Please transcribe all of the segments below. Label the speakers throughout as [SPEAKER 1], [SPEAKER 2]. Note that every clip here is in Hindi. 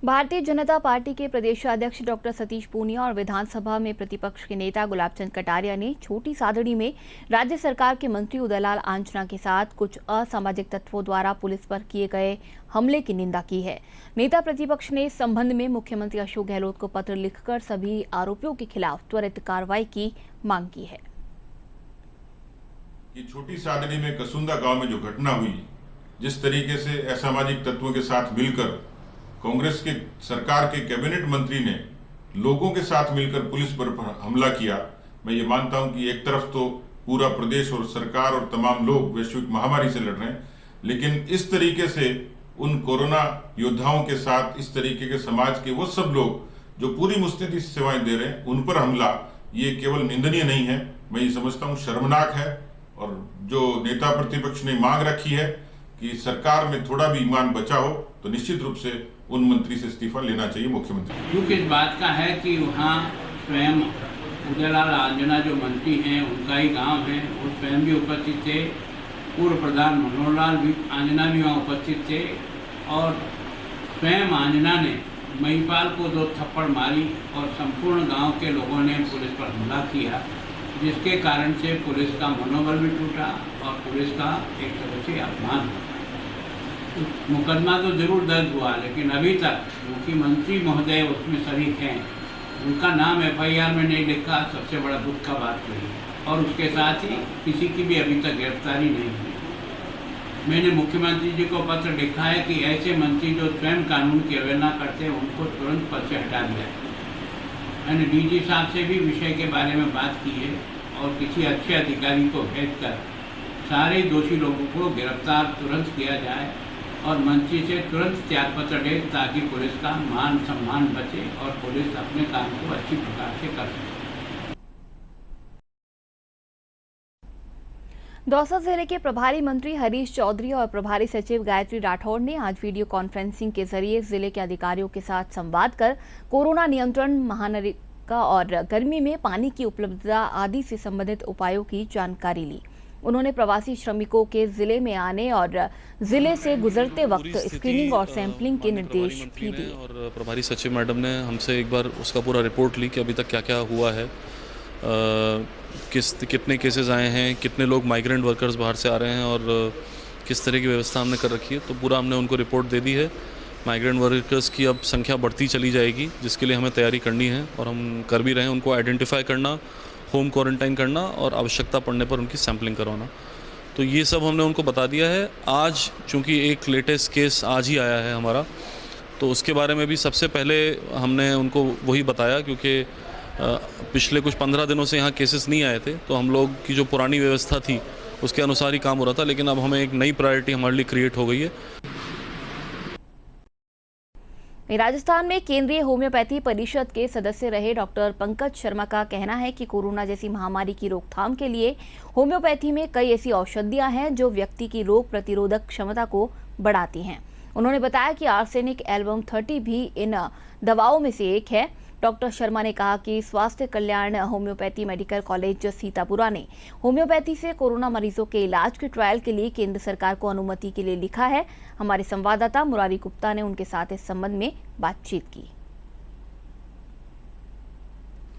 [SPEAKER 1] भारतीय जनता पार्टी के प्रदेशाध्यक्ष डॉक्टर सतीश पूनिया और विधानसभा में प्रतिपक्ष के नेता गुलाबचंद कटारिया ने छोटी सादड़ी में राज्य सरकार के मंत्री उदयलाल आंजना के साथ कुछ असामाजिक तत्वों द्वारा पुलिस पर किए गए हमले की निंदा की है। नेता प्रतिपक्ष ने इस संबंध में मुख्यमंत्री अशोक गहलोत को पत्र लिखकर सभी आरोपियों के खिलाफ त्वरित कार्रवाई की मांग की है।
[SPEAKER 2] ये छोटी सादड़ी में कसुंदा गांव में जो घटना हुई, जिस तरीके से असामाजिक तत्वों के साथ मिलकर कांग्रेस के सरकार के कैबिनेट मंत्री ने लोगों के साथ मिलकर पुलिस पर हमला किया, मैं ये मानता हूं कि एक तरफ तो पूरा प्रदेश और सरकार और तमाम लोग वैश्विक महामारी से लड़ रहे हैं, लेकिन इस तरीके से उन कोरोना योद्धाओं के साथ इस तरीके के समाज के वो सब लोग जो पूरी मुस्तैदी से सेवाएं दे रहे हैं, उन पर हमला ये केवल निंदनीय नहीं है, मैं ये समझता हूँ शर्मनाक है। और जो नेता प्रतिपक्ष ने मांग रखी है कि सरकार में थोड़ा भी ईमान बचा हो, तो निश्चित रूप से उन मंत्री से इस्तीफा लेना चाहिए मुख्यमंत्री।
[SPEAKER 3] दुख इस बात का है कि वहाँ स्वयं उदयलाल आंजना जो मंत्री हैं, उनका ही गांव है, वो स्वयं भी उपस्थित थे, पूर्व प्रधान मनोहर लाल भी आंजना भी वहाँ उपस्थित थे और स्वयं आंजना ने महिपाल को 2 थप्पड़ मारी और संपूर्ण गांव के लोगों ने पुलिस पर हमला किया, जिसके कारण से पुलिस का मनोबल भी टूटा और पुलिस का एक तरह से अपमान हुआ। मुकदमा तो जरूर दर्ज हुआ, लेकिन अभी तक मुख्यमंत्री महोदय उसमें शरीक हैं, उनका नाम FIR में नहीं लिखा, सबसे बड़ा दुख का बात हुई। और उसके साथ ही किसी की भी अभी तक गिरफ्तारी नहीं हुई। मैंने मुख्यमंत्री जी को पत्र लिखा है कि ऐसे मंत्री जो स्वयं कानून की अवहेलना करते हैं, उनको तुरंत पद से हटा दिया जाए। मैंने DG साहब से भी विषय के बारे में बात की है और किसी अच्छे अधिकारी को भेजकर सारे दोषी लोगों को गिरफ्तार तुरंत किया जाए और मंत्री से तुरंत त्यागपत्र दे, ताकि पुलिस का मान सम्मान बचे और पुलिस अपने काम को अच्छी प्रकार से कर सके।
[SPEAKER 1] दौसा जिले के प्रभारी मंत्री हरीश चौधरी और प्रभारी सचिव गायत्री राठौड़ ने आज वीडियो कॉन्फ्रेंसिंग के जरिए जिले के अधिकारियों के साथ संवाद कर कोरोना नियंत्रण, महानरेगा और गर्मी में पानी की उपलब्धता आदि से संबंधित उपायों की जानकारी ली। उन्होंने प्रवासी श्रमिकों के जिले में आने और जिले से गुजरते वक्त स्क्रीनिंग और सैंपलिंग के निर्देश भी दिए।
[SPEAKER 4] और प्रभारी सचिव मैडम ने हमसे एक बार उसका पूरा रिपोर्ट ली कि अभी तक क्या क्या हुआ है, कितने केसेस आए हैं, कितने लोग माइग्रेंट वर्कर्स बाहर से आ रहे हैं और किस तरह की व्यवस्था हमने कर रखी है। तो पूरा हमने उनको रिपोर्ट दे दी है। माइग्रेंट वर्कर्स की अब संख्या बढ़ती चली जाएगी, जिसके लिए हमें तैयारी करनी है और हम कर भी रहे हैं। उनको आइडेंटिफाई करना, होम क्वारंटाइन करना और आवश्यकता पड़ने पर उनकी सैंपलिंग करवाना, तो ये सब हमने उनको बता दिया है। आज चूँकि एक लेटेस्ट केस आज ही आया है हमारा, तो उसके बारे में भी सबसे पहले हमने उनको वही बताया, क्योंकि पिछले कुछ 15 दिनों से यहाँ केसेस नहीं आए थे, तो हम लोग की जो पुरानी व्यवस्था थी उसके अनुसार ही काम हो रहा था। लेकिन अब हमें एक नई प्रायोरिटी हमारे लिए क्रिएट हो गई है।
[SPEAKER 1] राजस्थान में केंद्रीय होम्योपैथी परिषद के सदस्य रहे डॉक्टर पंकज शर्मा का कहना है कि कोरोना जैसी महामारी की रोकथाम के लिए होम्योपैथी में कई ऐसी औषधियां हैं जो व्यक्ति की रोग प्रतिरोधक क्षमता को बढ़ाती हैं। उन्होंने बताया कि आर्सेनिक एल्बम 30 भी इन दवाओं में से एक है। डॉक्टर शर्मा ने कहा कि स्वास्थ्य कल्याण होम्योपैथी मेडिकल कॉलेज सीतापुरा ने होम्योपैथी से कोरोना मरीजों के इलाज के ट्रायल के लिए केंद्र सरकार को अनुमति के लिए लिखा है। हमारे संवाददाता मुरारी गुप्ता ने उनके साथ इस संबंध में बातचीत की।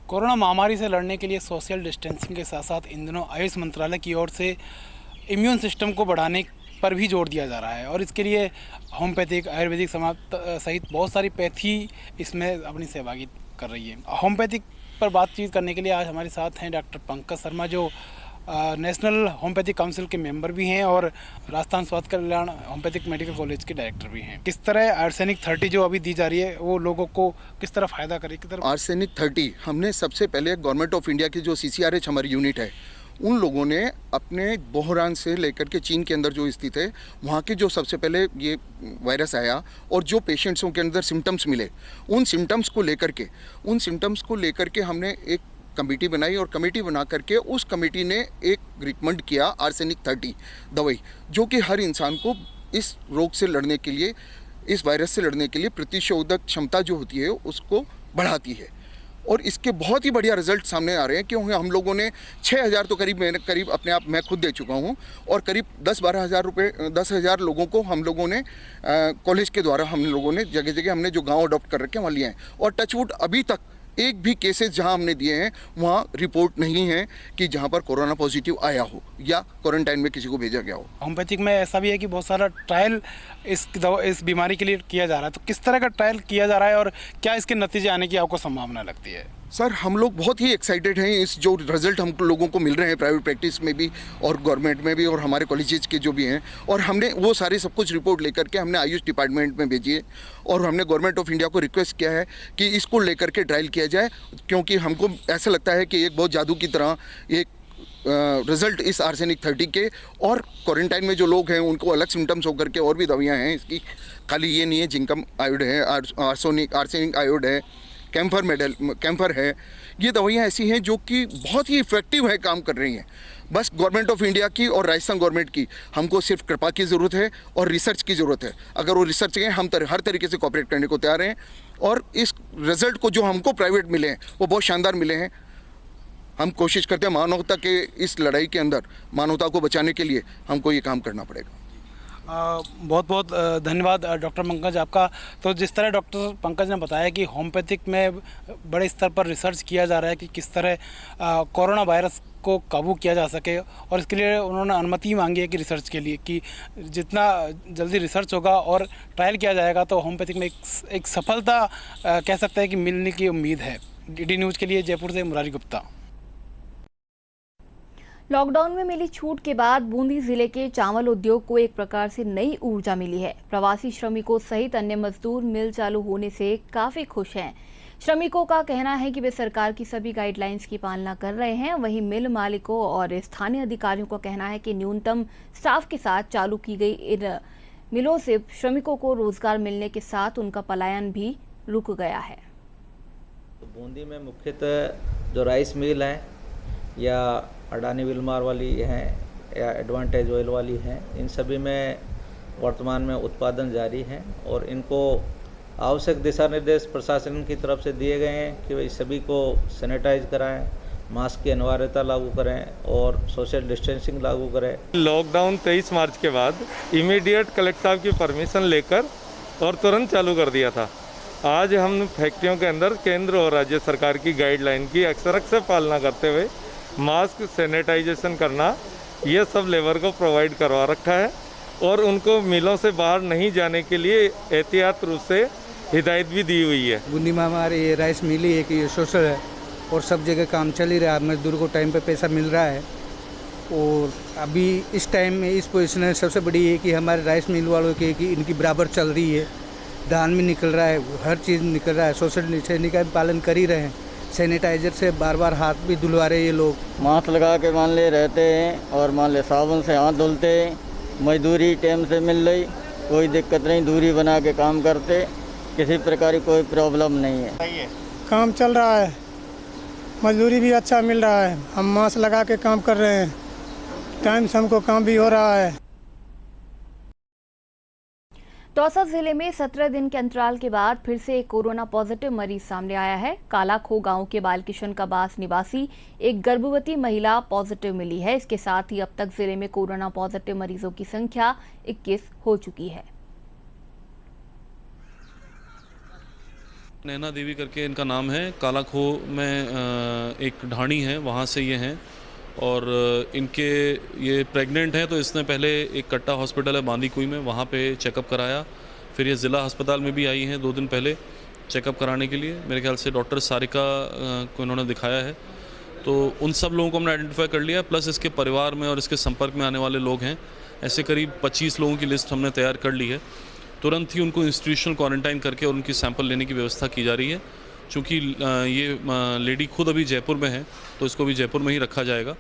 [SPEAKER 5] कोरोना महामारी से लड़ने के लिए सोशल डिस्टेंसिंग के साथ साथ इन दिनों आयुष मंत्रालय की ओर से इम्यून सिस्टम को बढ़ाने पर भी जोर दिया जा रहा है और इसके लिए होम्योपैथिक, आयुर्वेदिक सहित बहुत सारी पैथी इसमें अपनी सहभागी कर रही है। होम्योपैथिक पर बातचीत करने के लिए आज हमारे साथ हैं डॉक्टर पंकज शर्मा, जो नेशनल होम्योपैथिक काउंसिल के मेंबर भी हैं और राजस्थान स्वास्थ्य कल्याण होम्योपैथिक मेडिकल कॉलेज के डायरेक्टर भी हैं। किस तरह आर्सेनिक 30 जो अभी दी जा रही है वो लोगों को किस तरह फायदा करेगी?
[SPEAKER 6] आर्सेनिक 30 हमने सबसे पहले गवर्नमेंट ऑफ इंडिया की जो CCRH हमारी यूनिट है, उन लोगों ने अपने बोहरान से लेकर के चीन के अंदर जो स्थित है वहाँ के जो सबसे पहले ये वायरस आया और जो पेशेंट्सों के अंदर सिम्टम्स मिले, उन सिम्टम्स को लेकर के हमने एक कमेटी बनाई और कमेटी बना करके उस कमेटी ने एक रिकमेंड किया आर्सेनिक 30 दवाई, जो कि हर इंसान को इस रोग से लड़ने के लिए, इस वायरस से लड़ने के लिए प्रतिशोधक क्षमता जो होती है उसको बढ़ाती है। और इसके बहुत ही बढ़िया रिजल्ट सामने आ रहे हैं, क्योंकि हम लोगों ने 6,000 तो करीब अपने आप मैं खुद दे चुका हूं, और करीब 10-12 हज़ार रुपये 10,000 लोगों को हम लोगों ने कॉलेज के द्वारा हम लोगों ने जगह जगह हमने जो गांव अडॉप्ट कर रखे हैं वहाँ लिए हैं। और टचवुड अभी तक एक भी केसेस जहां हमने दिए हैं वहां रिपोर्ट नहीं है कि जहां पर कोरोना पॉजिटिव आया हो या क्वारंटाइन में किसी को भेजा गया हो।
[SPEAKER 5] होम्योपैथिक में ऐसा भी है कि बहुत सारा ट्रायल इस बीमारी के लिए किया जा रहा है, तो किस तरह का ट्रायल किया जा रहा है और क्या इसके नतीजे आने की आपको संभावना लगती है?
[SPEAKER 6] सर, हम लोग बहुत ही एक्साइटेड हैं इस जो रिजल्ट हम लोगों को मिल रहे हैं प्राइवेट प्रैक्टिस में भी और गवर्नमेंट में भी और हमारे कॉलेजेस के जो भी हैं, और हमने वो सारी सब कुछ रिपोर्ट लेकर के हमने आयुष डिपार्टमेंट में भेजी है और हमने गवर्नमेंट ऑफ इंडिया को रिक्वेस्ट किया है कि इसको लेकर के ट्रायल किया जाए, क्योंकि हमको ऐसा लगता है कि एक बहुत जादू की तरह एक रिजल्ट इस आर्सेनिक 30 के, और क्वारंटाइन में जो लोग हैं उनको अलग सिम्टम्स होकर के और भी दवाइयाँ हैं इसकी, खाली ये नहीं है जिंकम आयोड है, आर्सेनिक आयोड है, कैम्फर है, ये दवाइयाँ ऐसी हैं जो कि बहुत ही इफेक्टिव है, काम कर रही हैं। बस गवर्नमेंट ऑफ इंडिया की और राजस्थान गवर्नमेंट की हमको सिर्फ कृपा की ज़रूरत है और रिसर्च की ज़रूरत है। अगर वो रिसर्च के हम हर तरीके से कॉपरेट करने को तैयार हैं, और इस रिजल्ट को जो हमको प्राइवेट मिले हैं वो बहुत शानदार मिले हैं। हम कोशिश करते हैं मानवता के इस लड़ाई के अंदर मानवता को बचाने के लिए हमको ये काम करना पड़ेगा।
[SPEAKER 5] बहुत बहुत धन्यवाद डॉक्टर पंकज आपका। तो जिस तरह डॉक्टर पंकज ने बताया कि होम्योपैथिक में बड़े स्तर पर रिसर्च किया जा रहा है कि किस तरह कोरोना वायरस को काबू किया जा सके, और इसके लिए उन्होंने अनुमति मांगी है कि रिसर्च के लिए कि जितना जल्दी रिसर्च होगा और ट्रायल किया जाएगा तो होम्योपैथिक में एक सफलता कह सकते हैं कि मिलने की उम्मीद है। DD न्यूज़ के लिए जयपुर से मुरारी गुप्ता।
[SPEAKER 1] लॉकडाउन में मिली छूट के बाद बूंदी जिले के चावल उद्योग को एक प्रकार से नई ऊर्जा मिली है। प्रवासी श्रमिकों सहित अन्य मजदूर मिल चालू होने से काफी खुश हैं। श्रमिकों का कहना है कि वे सरकार की सभी गाइडलाइंस की पालना कर रहे हैं। वहीं मिल मालिकों और स्थानीय अधिकारियों का कहना है कि न्यूनतम स्टाफ के साथ चालू की गई इन मिलों से श्रमिकों को रोजगार मिलने के साथ उनका पलायन भी रुक गया है।
[SPEAKER 7] बूंदी में मुख्यतः जो राइस मिल है या अडानी विलमार वाली हैं या एडवांटेज ऑयल वाली हैं, इन सभी में वर्तमान में उत्पादन जारी है और इनको आवश्यक दिशा निर्देश प्रशासन की तरफ से दिए गए हैं कि वे सभी को सैनिटाइज कराएं, मास्क की अनिवार्यता लागू करें और सोशल डिस्टेंसिंग लागू करें।
[SPEAKER 8] लॉकडाउन 23 मार्च के बाद इमीडिएट कलेक्टर साहब की परमिशन लेकर और तुरंत चालू कर दिया था। आज हम फैक्ट्रियों के अंदर केंद्र और राज्य सरकार की गाइडलाइन की अक्सर पालना करते हुए मास्क, सैनिटाइजेशन करना, ये सब लेबर को प्रोवाइड करवा रखा है और उनको मिलों से बाहर नहीं जाने के लिए एहतियात रूप से हिदायत भी दी हुई है।
[SPEAKER 9] बूंदी में हमारे ये राइस मिल ही है कि ये सोशल है और सब जगह काम चल ही रहा है, मजदूर को टाइम पे पैसा मिल रहा है। और अभी इस टाइम में इस पोजीशन में सबसे बड़ी है कि हमारे राइस मिल वालों की कि इनकी बराबर चल रही है, धान भी निकल रहा है, हर चीज़ निकल रहा है, सोशल डिस्टेंसिंग का पालन कर ही रहे हैं। सैनिटाइजर से बार बार हाथ भी धुलवा रहे ये लोग,
[SPEAKER 10] मास्क लगा के मान ले रहते हैं और मान ले साबुन से हाथ धुलते हैं। मजदूरी टाइम से मिल रही, कोई दिक्कत नहीं, दूरी बना के काम करते, किसी प्रकार की कोई प्रॉब्लम नहीं है।
[SPEAKER 11] काम चल रहा है, मजदूरी भी अच्छा मिल रहा है, हम मास्क लगा के काम कर रहे हैं, टाइम से हमको काम भी हो रहा है।
[SPEAKER 1] दौसा जिले में 17 दिन के अंतराल के बाद फिर से एक कोरोना पॉजिटिव मरीज सामने आया है। कालाखो गांव के बालकिशन कबास निवासी एक गर्भवती महिला पॉजिटिव मिली है। इसके साथ ही अब तक जिले में कोरोना पॉजिटिव मरीजों की संख्या 21 हो चुकी है।
[SPEAKER 4] नैना देवी करके इनका नाम है। कालाखो में एक ढाणी है, वहाँ से ये हैं और इनके ये प्रेग्नेंट हैं। तो इसने पहले एक कट्टा हॉस्पिटल है बांदीकुई में, वहाँ पे चेकअप कराया। फिर ये ज़िला अस्पताल में भी आई हैं 2 दिन पहले चेकअप कराने के लिए। मेरे ख्याल से डॉक्टर सारिका को इन्होंने दिखाया है। तो उन सब लोगों को हमने आइडेंटिफाई कर लिया, प्लस इसके परिवार में और इसके संपर्क में आने वाले लोग हैं। ऐसे करीब 25 लोगों की लिस्ट हमने तैयार कर ली है। तुरंत ही उनको इंस्टीट्यूशनल क्वारंटाइन करके और उनकी सैंपल लेने की व्यवस्था की जा रही है। चूँकि ये लेडी खुद अभी जयपुर में है तो इसको भी जयपुर में ही रखा जाएगा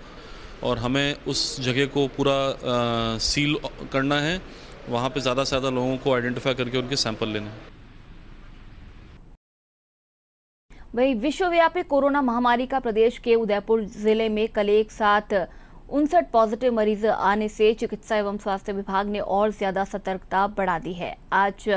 [SPEAKER 4] और हमें उस जगह को पूरा सील करना है। वहाँ पे ज़्यादा से ज़्यादा लोगों को आइडेंटिफाई करके उनके सैंपल लेने हैं।
[SPEAKER 1] वहीं विश्वव्यापी कोरोना महामारी का प्रदेश के उदयपुर जिले में कल एक साथ 59 पॉजिटिव मरीज आने से चिकित्सा एवं स्वास्थ्य विभाग ने और ज्यादा सतर्कता बढ़ा दी है। आज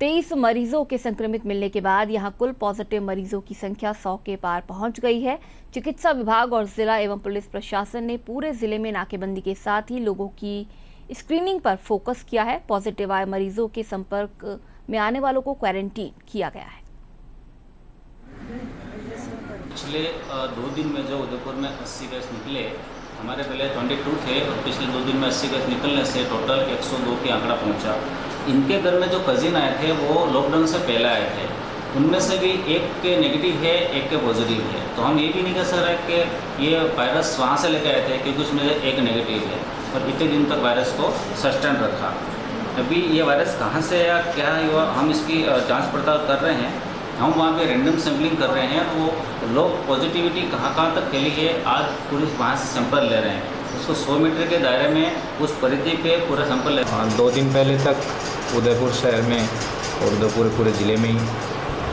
[SPEAKER 1] 23 मरीजों के संक्रमित मिलने के बाद यहां कुल पॉजिटिव मरीजों की संख्या 100 के पार पहुंच गई है। चिकित्सा विभाग और जिला एवं पुलिस प्रशासन ने पूरे जिले में नाकेबंदी के साथ ही लोगों की स्क्रीनिंग पर फोकस किया है। पॉजिटिव आए मरीजों के संपर्क में आने वालों को क्वारंटीन किया गया है।
[SPEAKER 12] पिछले 2 दिन में जो उदयपुर में 80 केस निकले, हमारे पहले 22 थे और पिछले 2 दिन में 80 केस निकलने से टोटल 102 के आंकड़ा पहुंचा। इनके घर में जो कजिन आए थे वो लॉकडाउन से पहले आए थे, उनमें से भी एक के नेगेटिव है, एक के पॉजिटिव है। तो हम ये भी नहीं कह सकते कि ये वायरस वहाँ से लेकर आए थे, क्योंकि उसमें एक नेगेटिव है और इतने दिन तक वायरस को सस्टेन रखा। अभी ये वायरस कहाँ से या क्या है हम इसकी जाँच पड़ताल कर रहे हैं। हम वहाँ पे रैंडम सैम्पलिंग कर रहे हैं, वो लोग पॉजिटिविटी कहाँ तक फैली है आज पुलिस वहाँ से सैंपल ले रहे हैं। उसको 100 मीटर के दायरे में उस परिधि पे पूरा सैंपल ले रहे हैं।
[SPEAKER 7] 2 दिन पहले तक उदयपुर शहर में और उदयपुर पूरे ज़िले में ही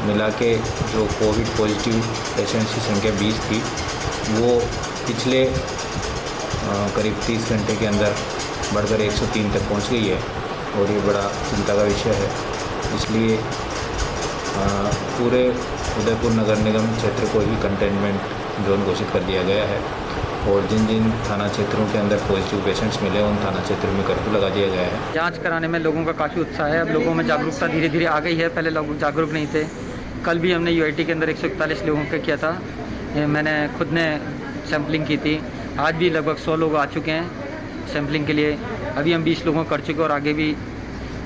[SPEAKER 7] मिला के जो कोविड पॉजिटिव पेशेंट्स की संख्या 20 थी, वो पिछले करीब 30 घंटे के अंदर बढ़कर 103 तक पहुँच गई है और ये बड़ा चिंता का विषय है। इसलिए पूरे उदयपुर नगर निगम क्षेत्र को ही कंटेनमेंट जोन घोषित कर दिया गया है और जिन जिन थाना क्षेत्रों के अंदर पॉजिटिव पेशेंट्स मिले उन थाना क्षेत्रों में कर्फ्यू लगा दिया गया है।
[SPEAKER 13] जांच कराने में लोगों का काफ़ी उत्साह है। अब लोगों में जागरूकता धीरे धीरे आ गई है, पहले लोग जागरूक नहीं थे। कल भी हमने यूआईटी के अंदर 141 लोगों का किया था, मैंने खुद ने सैम्पलिंग की थी। आज भी लगभग 100 लोग आ चुके हैं सैम्पलिंग के लिए। अभी हम 20 लोगों कर चुके और आगे भी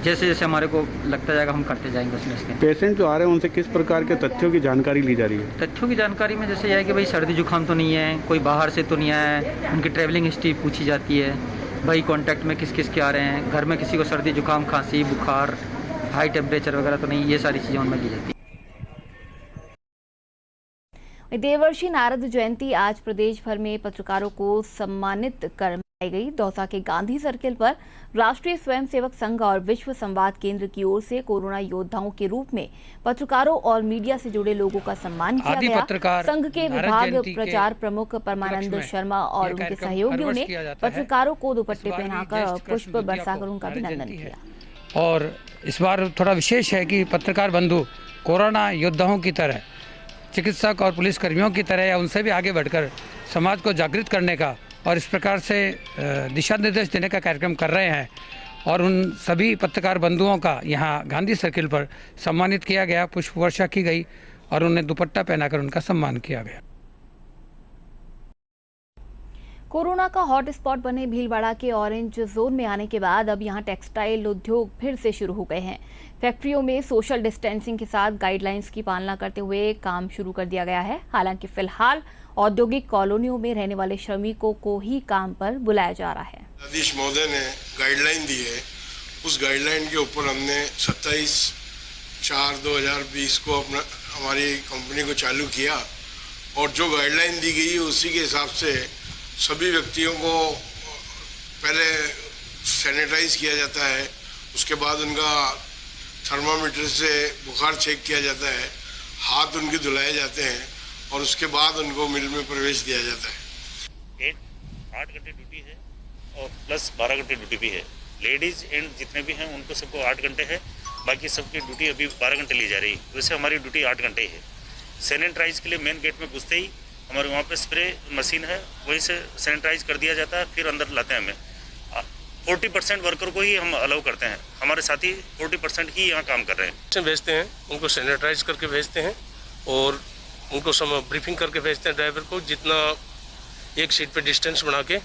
[SPEAKER 13] जैसे जैसे हमारे को लगता जाएगा हम करते जाएंगे उसमें। इसके
[SPEAKER 14] पेशेंट जो आ रहे हैं उनसे किस प्रकार के तथ्यों की जानकारी ली जा रही है?
[SPEAKER 13] तथ्यों की जानकारी में जैसे यह है कि भाई सर्दी जुकाम तो नहीं है, कोई बाहर से तो नहीं आया है, उनकी ट्रैवलिंग हिस्ट्री पूछी जाती है, भाई कांटेक्ट में किस किस के आ रहे हैं, घर में किसी को सर्दी जुकाम खांसी बुखार हाई टेम्परेचर वगैरह तो नहीं, ये सारी चीज़ें उनमें ली जाती है।
[SPEAKER 1] देवर्षि नारद जयंती आज प्रदेश भर में पत्रकारों को सम्मानित कर मनाई गई। दौसा के गांधी सर्किल पर राष्ट्रीय स्वयंसेवक संघ और विश्व संवाद केंद्र की ओर से कोरोना योद्धाओं के रूप में पत्रकारों और मीडिया से जुड़े लोगों का सम्मान किया गया। संघ के विभाग प्रचार प्रमुख परमानंद शर्मा और उनके सहयोगियों ने पत्रकारों को दुपट्टे पहनाकर और पुष्प बरसाकर उनका अभिनंदन किया।
[SPEAKER 15] और इस बार थोड़ा विशेष है कि पत्रकार बंधु कोरोना योद्धाओं की तरह, चिकित्सक और पुलिस कर्मियों की तरह या उनसे भी आगे बढ़कर समाज को जागृत करने का और इस प्रकार से दिशा निर्देश देने का कार्यक्रम कर रहे हैं। और उन सभी पत्रकार बंधुओं का यहाँ गांधी सर्किल पर सम्मानित किया गया, पुष्प वर्षा की गई और उन्हें दुपट्टा पहनाकर उनका सम्मान किया गया।
[SPEAKER 1] कोरोना का हॉटस्पॉट बने भीलवाड़ा के ऑरेंज जोन में आने के बाद अब यहां टेक्सटाइल उद्योग फिर से शुरू हो गए हैं। फैक्ट्रियों में सोशल डिस्टेंसिंग के साथ गाइडलाइंस की पालना करते हुए काम शुरू कर दिया गया है। हालांकि फिलहाल औद्योगिक कॉलोनियों में रहने वाले श्रमिकों को ही काम पर बुलाया जा रहा है।
[SPEAKER 16] आदेश महोदय ने गाइडलाइन दी है, उस गाइडलाइन के ऊपर हमने 27/4/2020 को हमारी कंपनी को चालू किया और जो गाइडलाइन दी गई है उसी के हिसाब से सभी व्यक्तियों को पहले सैनिटाइज किया जाता है, उसके बाद उनका थर्मामीटर से बुखार चेक किया जाता है, हाथ उनके धुलाए जाते हैं और उसके बाद उनको मिल में प्रवेश दिया जाता है।
[SPEAKER 17] 8 घंटे ड्यूटी है और प्लस 12 घंटे ड्यूटी भी है। लेडीज एंड जितने भी हैं उनको सबको 8 घंटे है, बाकी सबकी ड्यूटी अभी 12 घंटे ली जा रही है। वैसे हमारी ड्यूटी 8 घंटे ही है। सैनिटाइज के लिए मेन गेट में घुसते ही हमारे वहाँ पे स्प्रे मशीन है, वहीं से सैनिटाइज कर दिया जाता है, फिर अंदर लाते हैं हमें। 40% वर्कर को ही हम अलाउ करते हैं, हमारे साथी 40% ही यहाँ काम कर रहे हैं।
[SPEAKER 18] भेजते हैं, उनको सैनिटाइज करके भेजते हैं और उनको ब्रीफिंग करके भेजते हैं ड्राइवर को, जितना एक सीट पे डिस्टेंस बना के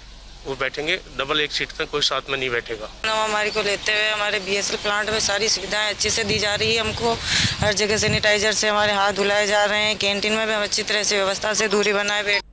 [SPEAKER 18] वो बैठेंगे, डबल एक सीट पे कोई साथ में नहीं बैठेगा।
[SPEAKER 19] हमारी को लेते हुए हमारे BSL प्लांट में सारी सुविधाएं अच्छे से दी जा रही है। हमको हर जगह सैनिटाइजर से हमारे हाथ धुलाए जा रहे हैं। कैंटीन में भी हम अच्छी तरह से व्यवस्था से दूरी बनाए बैठ